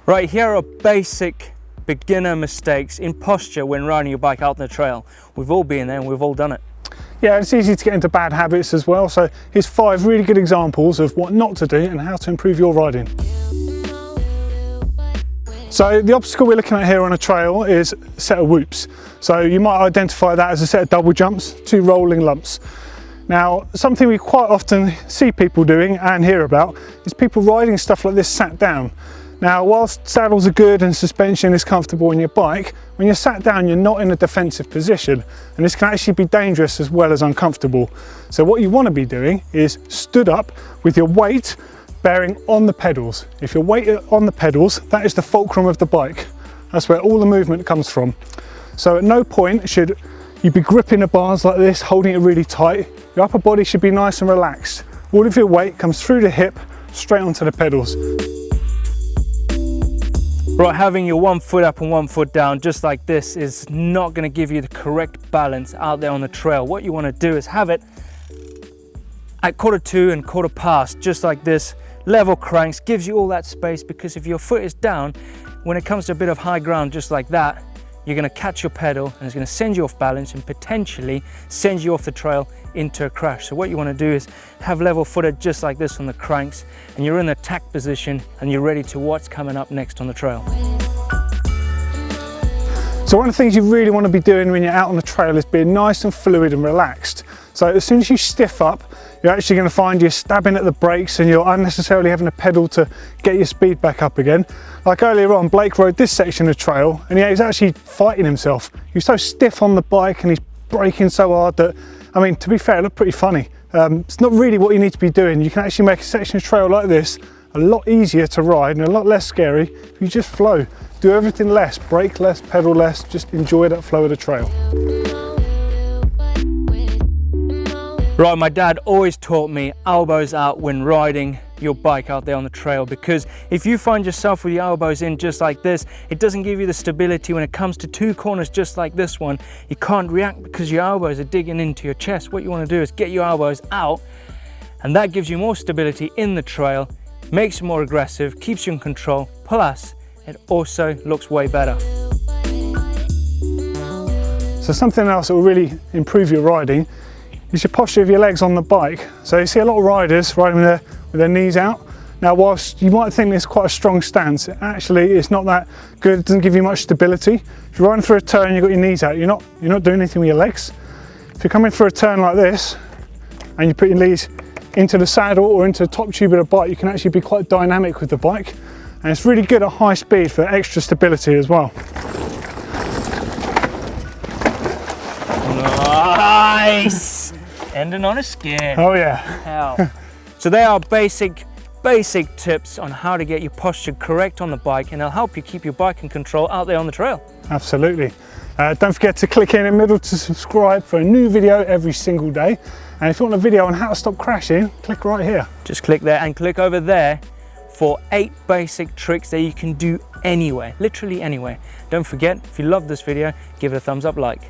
Right, here are basic beginner mistakes in posture when riding your bike out on the trail. We've all been there and we've all done it. Yeah, it's easy to get into bad habits as well. So here's 5 really good examples of what not to do and how to improve your riding. So the obstacle we're looking at here on a trail is a set of whoops. So you might identify that as a set of double jumps, 2 rolling lumps. Now, something we quite often see people doing and hear about is people riding stuff like this sat down. Now, whilst saddles are good and suspension is comfortable on your bike, when you're sat down, you're not in a defensive position, and this can actually be dangerous as well as uncomfortable. So what you want to be doing is stood up with your weight bearing on the pedals. If your weight is on the pedals, that is the fulcrum of the bike. That's where all the movement comes from. So at no point should you be gripping the bars like this, holding it really tight. Your upper body should be nice and relaxed. All of your weight comes through the hip, straight onto the pedals. Right, having your one foot up and one foot down just like this is not going to give you the correct balance out there on the trail. What you want to do is have it at 1/4 and 1/4 past, just like this. Level cranks, gives you all that space, because if your foot is down, when it comes to a bit of high ground just like that, you're going to catch your pedal and it's going to send you off balance and potentially send you off the trail into a crash. So what you want to do is have level footed just like this on the cranks, and you're in the tack position and you're ready to what's coming up next on the trail. So one of the things you really want to be doing when you're out on the trail is being nice and fluid and relaxed. So as soon as you stiff up, you're actually going to find you're stabbing at the brakes and you're unnecessarily having to pedal to get your speed back up again. Like earlier on, Blake rode this section of trail and he was actually fighting himself. He was so stiff on the bike and he's braking so hard that, I mean, to be fair, it looked pretty funny. It's not really what you need to be doing. You can actually make a section of trail like this a lot easier to ride and a lot less scary if you just flow. Do everything less, brake less, pedal less, just enjoy that flow of the trail. Right, my dad always taught me elbows out when riding your bike out there on the trail, because if you find yourself with your elbows in just like this, it doesn't give you the stability when it comes to 2 corners just like this one. You can't react because your elbows are digging into your chest. What you want to do is get your elbows out, and that gives you more stability in the trail, makes you more aggressive, keeps you in control, plus it also looks way better. So something else that will really improve your riding is your posture of your legs on the bike. So you see a lot of riders riding with their knees out. Now, whilst you might think it's quite a strong stance, actually it's not that good. It doesn't give you much stability. If you're riding through a turn, you've got your knees out, you're not doing anything with your legs. If you're coming through a turn like this and you put your knees into the saddle or into the top tube of the bike, you can actually be quite dynamic with the bike, and it's really good at high speed for extra stability as well. Nice! Ending on a skin. Oh yeah. Hell. So they are basic tips on how to get your posture correct on the bike, and it'll help you keep your bike in control out there on the trail. Absolutely. Don't forget to click in the middle to subscribe for a new video every single day. And if you want a video on how to stop crashing, click right here. Just click there and click over there for 8 basic tricks that you can do anywhere, literally anywhere. Don't forget, if you love this video, give it a thumbs up like.